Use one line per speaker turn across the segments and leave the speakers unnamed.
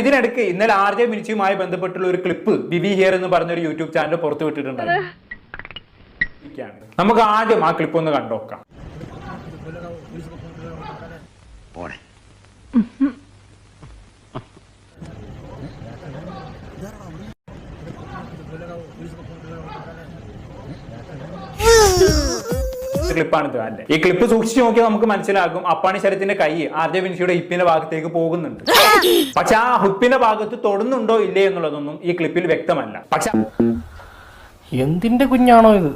ഇതിനിടയ്ക്ക് ഇന്നലെ ആർജെ മിനിച്ചുമായി ബന്ധപ്പെട്ടുള്ള ഒരു ക്ലിപ്പ് ബിബി ഹിയർ എന്ന് പറഞ്ഞ ഒരു യൂട്യൂബ് ചാനൽ പുറത്തു വിട്ടിട്ടുണ്ട്. നമുക്ക് ആദ്യം ആ ക്ലിപ്പ് ഒന്ന് കണ്ടോക്കാം. ക്ലിപ്പാണിത് അല്ലേ? ഈ ക്ലിപ്പ് സൂക്ഷിച്ചു നോക്കിയാൽ നമുക്ക് മനസ്സിലാകും അപ്പാണി ശരത്തിന്റെ കൈ ആർജെ വിൻസിയുടെ ഹിപ്പിന്റെ ഭാഗത്തേക്ക് പോകുന്നുണ്ട്. പക്ഷെ ആ ഹിപ്പിന്റെ ഭാഗത്ത് തൊടുന്നുണ്ടോ ഇല്ലേ എന്നുള്ളതൊന്നും ഈ ക്ലിപ്പിൽ വ്യക്തമല്ല. പക്ഷെ
എന്തിന്റെ കുഞ്ഞാണോ ഇത്?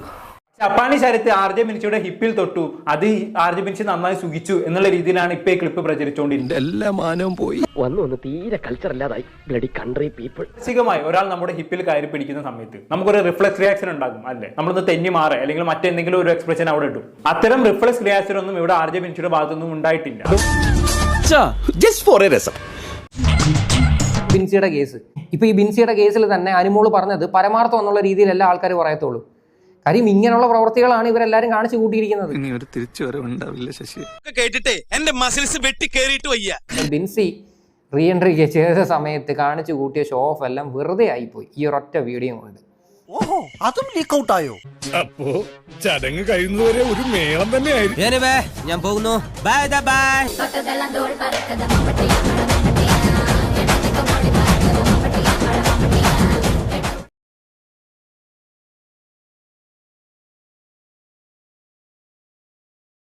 അപ്പാണി ശരത്ത് ആർജെ മിനിച്ചിയുടെ ഹിപ്പിൽ തൊട്ടു, അത് ആർജെ മിനിച്ച് നന്നായി സുഖിച്ചു എന്നുള്ള രീതിയിലാണ് ഇപ്പൊ ഈ ക്ലിപ്പ് പ്രചരിച്ചുകൊണ്ടിരിക്കുന്നത്.
എല്ലാ മാനവും പോയി
വന്ന് തീരെ കൾച്ചർ അല്ലാതായി. Bloody country people.
മാനസികമായി ഒരാൾ നമ്മുടെ ഹിപ്പിൽ കയറി പിടിക്കുന്ന സമയത്ത് നമുക്കൊരു റിഫ്ലക്സ് റിയാക്ഷൻ ഉണ്ടാകും അല്ലെ? നമ്മളൊന്ന് തെന്നി മാറേ അല്ലെങ്കിൽ മറ്റെന്തെങ്കിലും ഒരു എക്സ്പ്രഷൻ അവിടെ ഇടും. അത്തരം റിഫ്ലക്സ് റിയാക്ഷൻ ഒന്നും ഇവിടെ ആർജെ മിനിച്ചിയുടെ ഭാഗത്തൊന്നും ഉണ്ടായിട്ടില്ല.
ബിൻസിയുടെ കേസ് ഇപ്പൊ ഈ ബിൻസിയുടെ കേസിൽ തന്നെ അനുമോള് പറഞ്ഞത് പരമാർത്ഥം എന്നുള്ള രീതിയിലല്ല ആൾക്കാർ പറയത്തുള്ളൂ. കാര്യം ഇങ്ങനെയുള്ള പ്രവർത്തികളാണ് ഇവരെല്ലാരും കാണിച്ചു കൂട്ടിയിരിക്കുന്നത്. ബിൻസി റീ എൻട്രി ചെയ്ത സമയത്ത് കാണിച്ചു കൂട്ടിയ ഷോ ഓഫ് എല്ലാം വെറുതെ ആയിപ്പോയി ഈ ഒരൊറ്റ വീഡിയോ കൊണ്ട്.
അതും ലീക്ക് ഔട്ട് ആയോ?
അപ്പോ ചടങ്ങ് കഴിയുന്നതുവരെ ഒരു മേളം തന്നെയായിരുന്നു.
ഞാൻ പോകുന്നു. Bye bye.